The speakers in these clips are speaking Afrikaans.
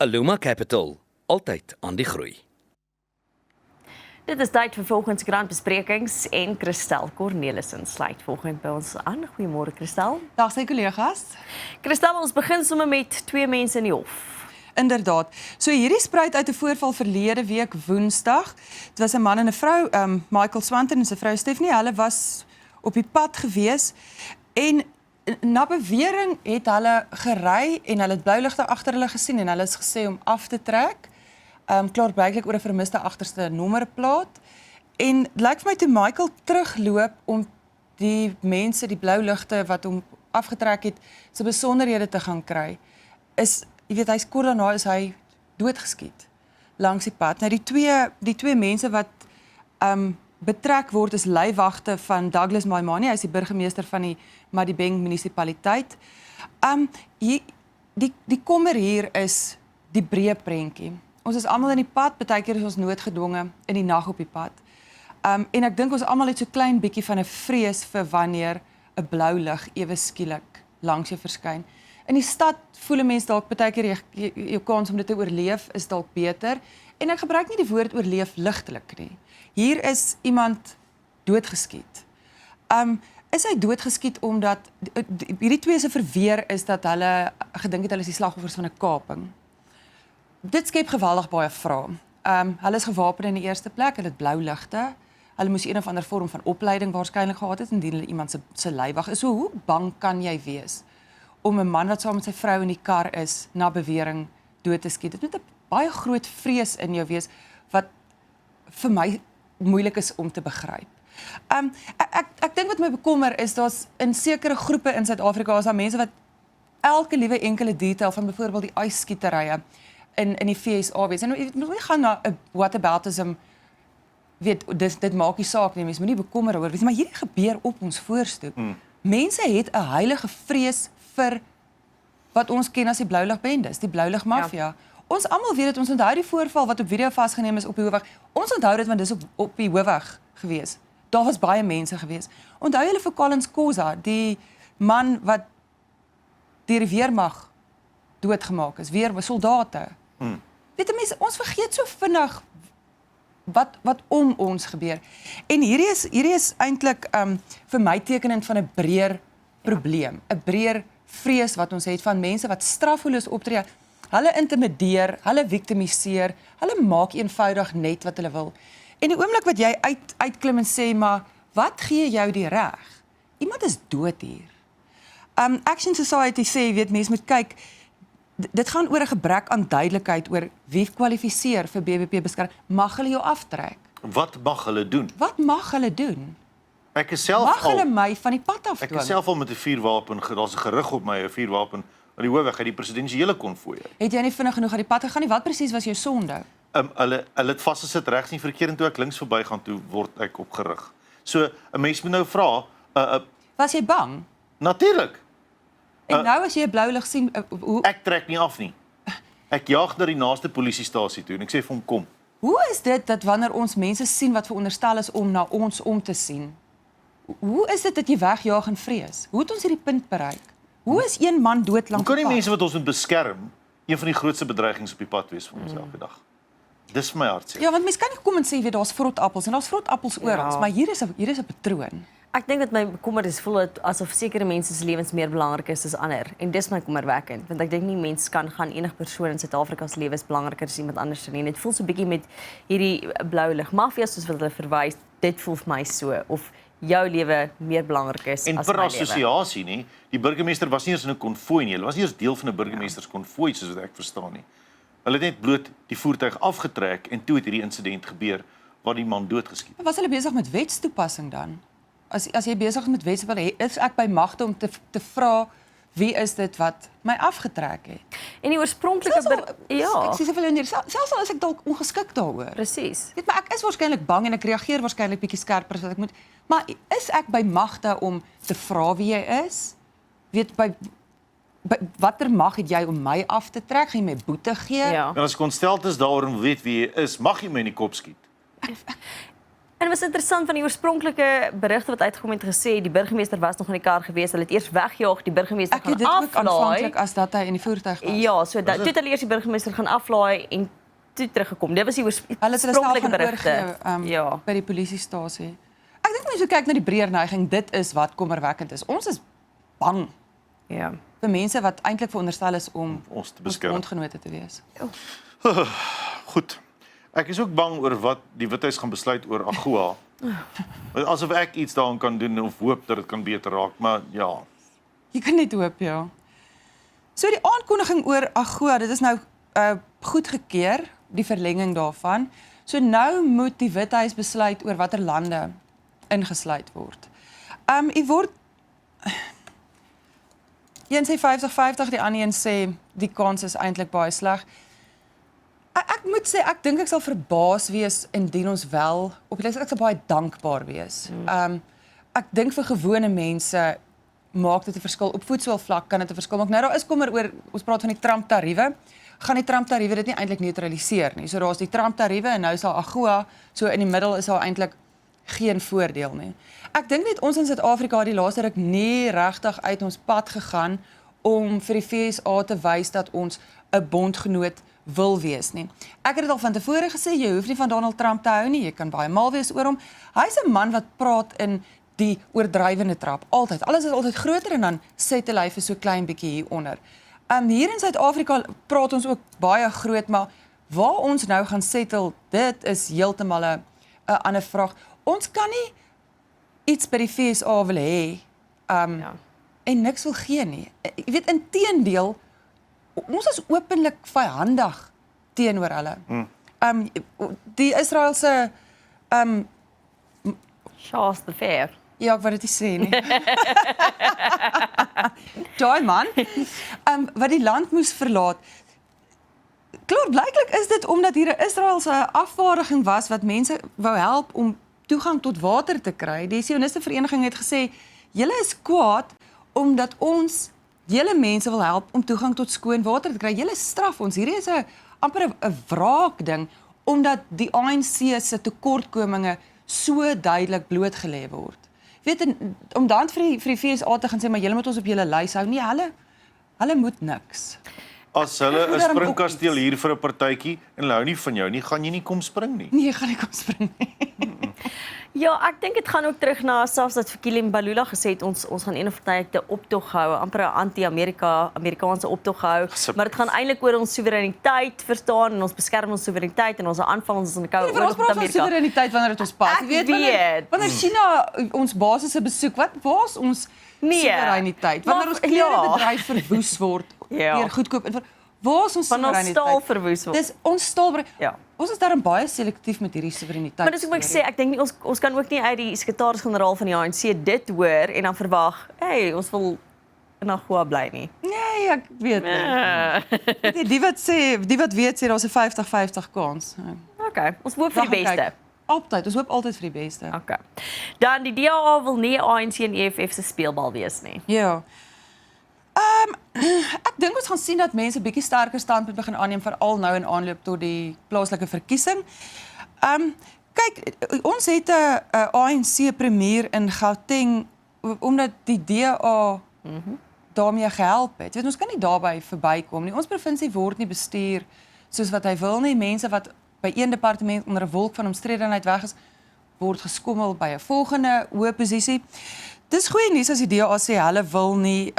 Aluma Capital, altyd aan die groei. Dit is tyd vir volgens krantbesprekings en Christel Cornelissen sluit volgende by ons aan. Goeiemôre Christel. Dag sy kollegas. Christel, ons begin sommer met twee mense in die hof. Inderdaad. So hierdie spruit uit 'n voorval verlede week Woensdag. Dit was 'n man en 'n vrou, Michael Swanton en sy vrou Stephanie. Hulle was op die pad gewees en na bewering het hulle gery en hulle het blou ligte agter hulle gesien en hulle is gesê om af te trek. Klaarblijklik oor 'n vermiste agterste nommerplaat. En dit lyk vir my toe Michael terugloop om die mense, die blou ligte wat hom afgetrek het, se besonderhede te gaan kry. Jy weet, hy's kort daarna is hy doodgeskiet langs die pad. Nou die twee mense wat betrek word is leiwagte van Douglas Maimane, hy is die burgemeester van die Madibeng munisipaliteit. Die kommer hier is die breë prentjie. Ons is almal in die pad, baie keer is ons noodgedwonge in die nag op die pad. En ek dink ons almal het so klein bietjie van 'n vrees vir wanneer 'n blou lig ewe skielik langs jou verskyn. In die stad voel 'n mens dalk baie keer jou kans om dit te oorleef is dalk beter. En ek gebruik nie die woord oorleef ligtelik nie. Hier is iemand doodgeskiet. Is hy doodgeskiet omdat hierdie twee se verweer is dat hulle gedink het hulle is die slagoffers van 'n kaping. Dit skep geweldig baie vrae. Hulle is gewapen in die eerste plek, hulle het blou ligte. Hulle moes een of ander vorm van opleiding waarskynlik gehad het indien hulle iemand se leiwag is. So hoe bang kan jy wees om 'n man wat saam met sy vrou in die kar is na bewering dood te skiet? Dit moet 'n baie groot vrees in jou wees wat vir my moeilik is om te begryp. Ek dink wat my bekommer is daar's in sekere groepe in Suid-Afrika is daar mense wat elke liewe enkele detail van byvoorbeeld die ysskieterye in die FSA weet. En jy moet nie gaan na 'n whataboutism weet dit maak nie saak nie, mense moenie bekommer oor wees, maar hierdie gebeur op ons voorstoep. Mense het 'n heilige vrees vir wat ons ken as die blouligbendes, die blouligmafia. Ja. Ons almal weet dit, ons onthou die voorval wat op video vasgeneem is op die hoofweg. Ons onthou dit want dis op die hoofweg gewees. Daar was baie mense gewees. Onthou julle vir Collins Khoza, die man wat deur die weermag doodgemaak is, weer soldate. Weet mense, ons vergeet so vinnig wat om ons gebeur. En hierdie is eintlik vir my tekenend van 'n breër probleem, 'n breër vrees wat ons het van mense wat straffeloos optree. Hulle intimideer, hulle victimiseer, hulle maak eenvoudig net wat hulle wil. En die oomblik wat jy uitklim en sê, maar wat gee jou die reg? Iemand is dood hier. Action Society sê, weet mense moet kyk, dit gaan oor 'n gebrek aan duidelikheid oor wie kwalifiseer vir BBP beskerming. Mag hulle jou aftrek? Wat mag hulle doen? Wat mag hulle doen? Ek is self Mag hulle my van die pad afdwing? Ek is self al met 'n vuurwapen, daar's 'n gerug op my 'n vuurwapen aan die hoofweg uit die presidensiële konvooi. Het jy nie vinnig genoeg uit die pad gegaan nie? Wat presies was jou sonde? Hulle het vasgesit regs nie verkeerd en toe ek links verbygaan toe word ek opgerig. So 'n mens moet nou vra, Was jy bang? natuurlik. En nou as jy 'n blou lig sien, hoe Ek trek nie af nie. Ek jaag na die naaste polisiestasie toe en ek sê vir hom kom. hoe is dit dat wanneer ons mense sien wat veronderstel is om na ons om te sien? Hoe is dit dat jy wegjaag in vrees? Hoe het ons hierdie punt bereik? Hoe is een man dood langs Hoe kan die die pad? mense wat ons moet beskerm een van die grootste bedreigings op die pad wees vir ons elke dag? Dis vir my hartseer. Ja, want mense kan nie kom en sê weet daar's vrotappels en daar's vrotappels oral, maar hier is 'n patroon. Ek dink dat my bekommer is voel dit asof sekere mense se lewens meer belangrik is as ander en dis my kommerwekkend want ek dink nie mens kan gaan enige persoon in Suid-Afrika se lewe is belangriker as iemand anders nie. Dit voel so 'n bietjie met hierdie blou lig mafia soos wat hulle verwys, dit voel vir my so of jou lewe meer belangrik is En as per my lewe. assosiasie nie, die burgemeester was nie eens in 'n konvooi nie. Hulle was nie eens deel van 'n burgemeesterskonvooi soos wat ek verstaan nie. Hulle het net bloot die voertuig afgetrek en toe het hierdie insident gebeur waar die man doodgeskiet is. Was hulle besig met wetstoepassing dan? As jy besig is met wetstoepassing, is ek by magte om te vra wie is dit wat my afgetrek het? En die oorspronklike Ek sê soveel in selfs al is ek dalk ongeskik daaroor. Presies. Weet maar ek is waarskynlik bang en ek reageer waarskynlik bietjie skerper as wat ek moet. Maar is ek by magte om te vra wie jy is? Weet by watter mag het jy om my af te trek? Gaan jy my boete gee? Ja. En as ek ontsteld is daaroor en weet wie jy is, mag jy my in die kop skiet. En het was interessant van die oorspronklike berigte wat uitgekom het gesê die burgemeester was nog in die kar gewees. Hulle het eers weggejaag, die burgemeester Ek het dit gaan ook aanvanklik aflaai. as dat hy in die voertuig was. Ja, so dat toe het hulle eers die burgemeester gaan aflaai en toe teruggekom. Dit was die Hulle het hulle self oorspronklike gaan berigte. oorgee Ja. by die polisiestasie. Ek dink mense kyk na die breër neiging, dit is wat kommerwekkend is. Ons is bang Ja. vir mense wat eintlik veronderstel is om Ons te ons beskerm. bondgenote te wees. Goed. Ek is ook bang oor wat die Withuis gaan besluit oor AGOA. Asof ek iets daaraan kan doen of hoop dat dit kan beter raak, maar ja. Jy kan net hoop, ja. So die aankondiging oor AGOA, dit is nou goedgekeur, die verlenging daarvan. So nou moet die Withuis besluit oor watter lande ingesluit word. U word een sê 50-50, die ander een sê die kans is eintlik baie sleg. Ek moet sê ek dink ek sal verbaas wees indien ons wel op die lys ek sal baie dankbaar wees. Ek dink vir gewone mense maak dit 'n verskil op voedselvlak kan dit 'n verskil maak. Nou daar is kommer oor ons praat van die Trump-tariewe. Gaan die Trump-tariewe dit nie eintlik neutraliseer nie. So daar's die Trump-tariewe en nou is daar AGOA, so in die middel is daar eintlik geen voordeel nie. Ek dink net ons in Suid-Afrika die laaste ruk nie regtig uit ons pad gegaan om vir die FSA te wys dat ons 'n bondgenoot wil wees nie. Ek het dit al van tevore gesê, jy hoef nie van Donald Trump te hou nie, jy kan baie mal wees oor hom. Hy's 'n man wat praat in die oordrywende trap, altyd. Alles is altyd groter en dan settle hy vir so klein bietjie hieronder. Hier in Suid-Afrika praat ons ook baie groot, maar waar ons nou gaan settle, dit is heeltemal 'n ander vraag. Ons kan nie iets by die FSA wil hê en niks wil gee nie. Jy weet, inteendeel, ons is openlik vyhandig teenoor hulle. Die Israeliese Charles the Fair. ja, ek wou dit nie sê nie. Daai man wat die land moes verlaat. Klaar, blyklik is dit omdat hier 'n Israeliese afvaardiging was wat mense wou help om toegang tot water te kry. Die Sioniste Vereniging het gesê, julle is kwaad omdat ons julle mense wil help om toegang tot skoon water te kry. Julle straf ons. Hierdie is amper 'n wraakding omdat die ANC se tekortkominge so duidelik blootgelê word. Weet om dan vir die FSA te gaan sê maar julle moet ons op julle lys hou. Nee, hulle moet niks. As hulle 'n springkasteel hier vir 'n partytjie en hulle hou nie van jou nie, gaan jy nie kom spring nie. Nee, gaan nie kom spring nie. Ja, ek dink dit gaan ook terug na selfs dat Fikile Mbalula gesê het ons gaan een of ander tyd 'n optog hou, amper 'n anti-Amerikaanse optog hou, maar dit gaan eintlik oor ons soewereiniteit verstaan en ons beskerm ons soewereiniteit en ons aanval ons in die koue oorlog met Amerika. Soewereiniteit wanneer dit ons pas. Ek weet. Wanneer China ons basisse besoek, waar is ons soewereiniteit? Wanneer ons klerebedryf verwoes word deur goedkoop waar is ons soewereiniteit? Van ons staal verwoes word. Dis ons staal. Ja. Ons is daarom baie selektief met hierdie soewereiniteit. Maar dis ook wat ek sê, ek dink nie ons kan ook nie uit die sekretaris-generaal van die ANC dit hoor en dan verwag, hey, ons wil in AGOA bly nie. Nee, ek weet nie. Die wat weet sê daar's 'n 50-50 kans. Okay, ons hoop vir die beste. Altyd, ons hoop altyd vir die beste. Okay. Dan die DA wil nie ANC en EFF se speelbal wees nie. Ja. Ek dink ons gaan sien dat mense bietjie sterker standpunt begin aanneem veral nou in aanloop tot die plaaslike verkiesing. Kyk, ons het 'n ANC premier in Gauteng omdat die DA daarmee gehelp het. Weet ons kan nie daarby verbykom nie. Ons provinsie word nie bestuur soos wat hy wil nie. Mense wat by een departement onder 'n wolk van omstredenheid weg is, word geskommel by 'n volgende hoë posisie. Dis goeie nuus as die DA sê hulle wil nie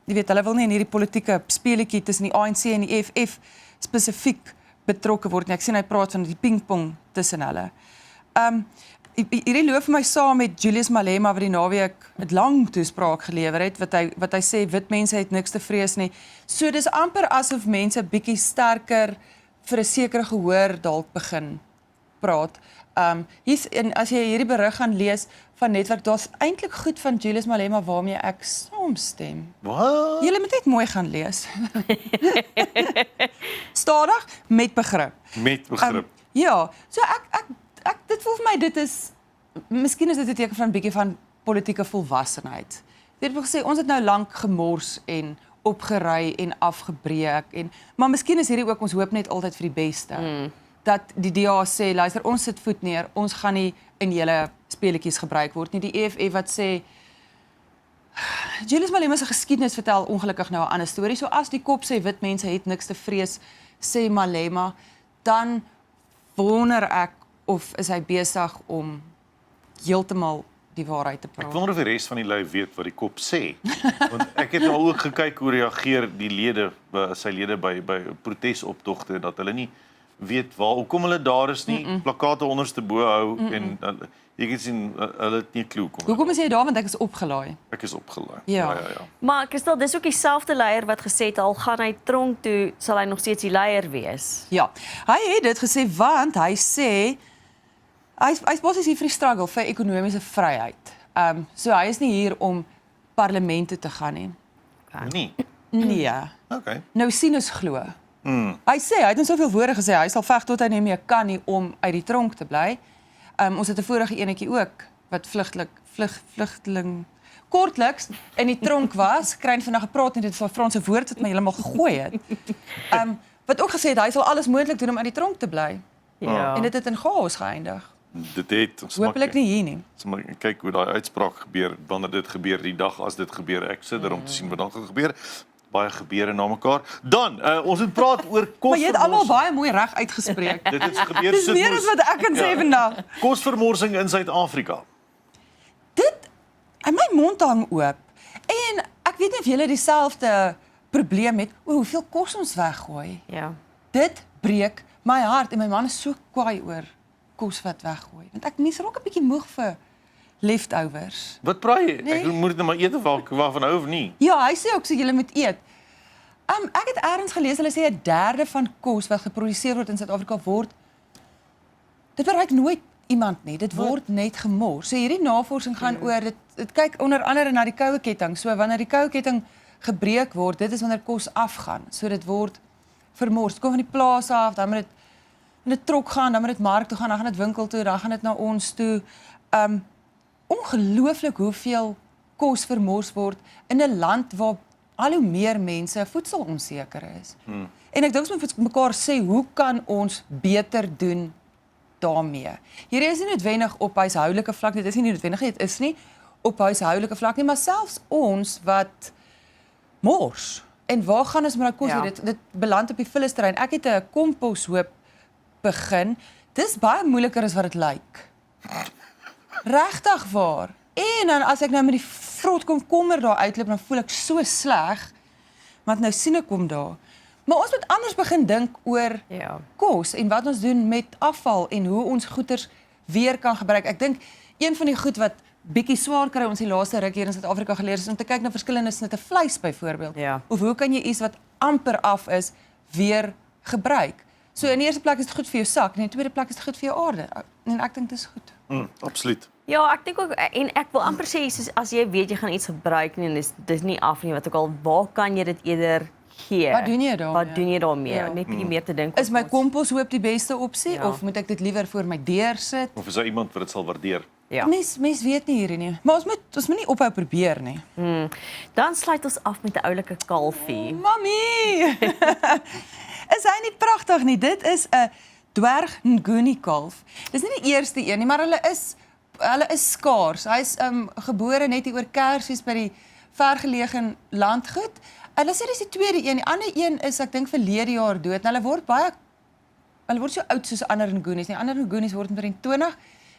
jy weet, hulle wil nie in hierdie politieke speletjie tussen die ANC en die EFF spesifiek betrokke word nie. Ek sien hy praat van die pingpong tussen hulle. Hierdie loop vir my saam met Julius Malema wat die naweek 'n lang toespraak gelewer het wat hy sê wit mense het niks te vrees nie. So dis amper asof mense bietjie sterker vir 'n sekere gehoor dalk begin praat. En as jy hierdie berig gaan lees van Netwerk, daar's eintlik goed van Julius Malema waarmee ek saamstem. Wat? Julle moet net mooi gaan lees. Stadig met begrip. Met begrip. Ja, so ek dit voel vir my dit is miskien is dit 'n teken van 'n bietjie van politieke volwassenheid. Dit wil sê ons het nou lank gemors en opgery en afgebreek maar miskien is hierdie ook ons hoop net altyd vir die beste. dat die DA sê, luister, ons sit voet neer, ons gaan nie in julle speletjies gebruik word nie. Die EFF wat sê, Julius Malema se geskiedenis vertel ongelukkig nou 'n ander storie. So as die kop sê wit mense het niks te vrees, sê Malema, dan wonder ek of is hy besig om heeltemal die waarheid te Ek praat. wonder of die res van die lui weet wat die kop sê. Want ek het al ook gekyk hoe reageer die lede, sy lede by protesoptogte, dat hulle nie weet hoekom hulle daar is nie, plakate onderste bo hou en jy kan sien hulle het nie 'n klou hoekom. Hoekom is jy daar? Want ek is opgelaai. Ek is opgelaai. Ja. Ja. Maar Christel, dis ook dieselfde leier wat gesê het al gaan hy tronk toe, sal hy nog steeds die leier wees. Ja, hy het dit gesê want hy sê hy's basies hier vir die struggle vir ekonomiese vryheid. So hy is nie hier om parlement toe te gaan nie. Nee. Nee. Okay. Nou sinus glo. Hy sê hy het in soveel woorde gesê hy sal veg tot hy nie meer kan nie om uit die tronk te bly. Ons het 'n vorige enetjie ook wat vlugteling kortliks in die tronk was, kry vandag gepraat en dit was Franse woord wat my heeltemal gegooi het. Wat ook gesê het hy sal alles moontlik doen om uit die tronk te bly. Ja. En dit het in chaos geëindig. Dit het Hoopelik nie hier nie. Maar kyk hoe daai uitspraak gebeur wanneer dit gebeur, die dag as dit gebeur. Ek sit daar om te sien wat dan gaan gebeur. Baie gebeure na mekaar. Dan, ons moet praat oor kos. Maar jy het almal baie mooi reg uitgespreek. Dit het gebeur Dis meer as wat ek kan sê vandag. Kosvermorsing in Suid-Afrika. Dit in my mond hang oop. En ek weet nie of julle dieselfde probleem het oor hoeveel kos ons weggooi. Ja. Dit breek my hart en my man is so kwaai oor kos wat weggooi. Want ek mens raak 'n bietjie moeg vir leftovers. Wat praat jy? Nee. Ek moet dit nou maar eet waarvan hou of nie. Ja, hy sê ook so julle moet eet. Ek het elders gelees hulle sê 1/3 van kos wat geproduseer word in Suid-Afrika dit bereik nooit iemand nie. Dit word net gemors. So hierdie navorsing gaan oor dit kyk onder andere na die koue ketting. So wanneer die koue ketting gebreek word, dit is wanneer kos afgaan. So dit word vermors. Dit kom van die plaas af, dan moet dit in 'n trok gaan, dan moet dit mark toe gaan, dan gaan dit winkel toe, dan gaan dit na ons toe. Ongelooflik hoeveel kos vermors word in 'n land waar al hoe meer mense voedselonseker is. En ek dink ons moet mekaar sê, hoe kan ons beter doen daarmee? Hier is nie noodwendig op huishoudelike vlak, dit is nie noodwendig, dit is nie op huishoudelike vlak nie, maar selfs ons wat mors. En waar gaan ons met daai kos? Dit beland op die vullisterrein. Ek het 'n komposhoop begin. Dis baie moeiliker as wat dit lyk. Regtig waar. En dan as ek nou met die vrot komkommer daar uitloop, dan voel ek so sleg. Want nou sien ek hom daar. Maar ons moet anders begin dink oor kos en wat ons doen met afval en hoe ons goeders weer kan gebruik. Ek dink een van die goed wat bietjie swaar kry ons die laaste ruk hier in Suid-Afrika geleer is om te kyk na verskillende snitte vleis byvoorbeeld. Ja. Of hoe kan jy iets wat amper af is weer gebruik? So in die eerste plek is dit goed vir jou sak en in die tweede plek is dit goed vir jou aarde. En ek dink dit is goed. Absoluut. Ja, ek dink ook en ek wil amper sê soos as jy weet jy gaan iets gebruik nie en dis nie af nie wat ook al, waar kan jy dit eerder gee? Wat doen jy daarmee? Wat doen jy daarmee? Ja. Net bietjie meer te dink. Is my komposhoop die beste opsie Ja. of moet ek dit liewer voor my deur sit? Of is daar iemand wat dit sal waardeer? Ja. Mens weet nie hierdie nie. Maar ons moet nie ophou probeer nie. Dan sluit ons af met 'n oulike kalfie. Mami! Is hy nie pragtig nie? Dit is 'n dwerg Nguni kalf. Dis nie die eerste een nie, maar hulle is skaars. Hy's gebore net hier oor Kersfees by die vergeleë landgoed. Hulle sê dis die tweede een. Die ander een is ek dink verlede jaar dood. Nou, hulle word so oud soos ander Ngunis. Die ander Ngunis word omtrent 20.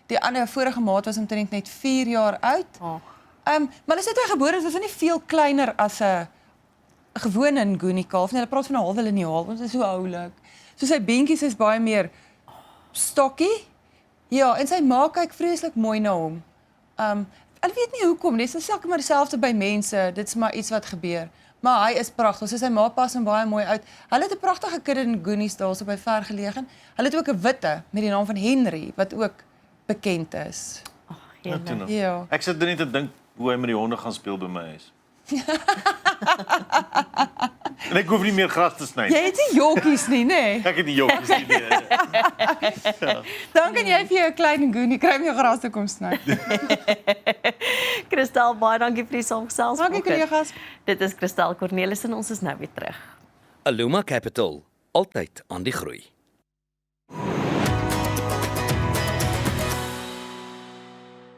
Die ander vorige maat was omtrent net 4 jaar oud. Maar hulle sê toe hy gebore is, was hy nie veel kleiner as 'n gewone Nguni kalf nie. Hulle praat van 'n halwe liniaal, want dit is so oulik. So sy beentjies is baie meer stokkie. Ja, en sy ma kyk vreeslik mooi na hom. Hulle weet nie hoekom nie. Dit is selfs maar dieselfde by mense. Dit is maar iets wat gebeur. Maar hy is pragtig. So sy ma pas hom baie mooi uit. Hulle het 'n pragtige kudde Ngunis daarso by vergeleë. Hulle het ook 'n witte met die naam van Henry wat ook bekend is. Ja. Ek sit net te dink hoe hy met die honde gaan speel by my huis. En ek hoef nie meer gras te sny. Jy het nie jokkies nie, nê? Ek het nie jokkies nie. Dan kan jy vir jou 'n klein Nguni kry om jou gras te kom sny. Christel, baie dankie vir die saamgesels. Dankie kollegas. Dit is Christel Cornelissen, ons is nou weer terug. Aluma Capital, altyd aan die groei.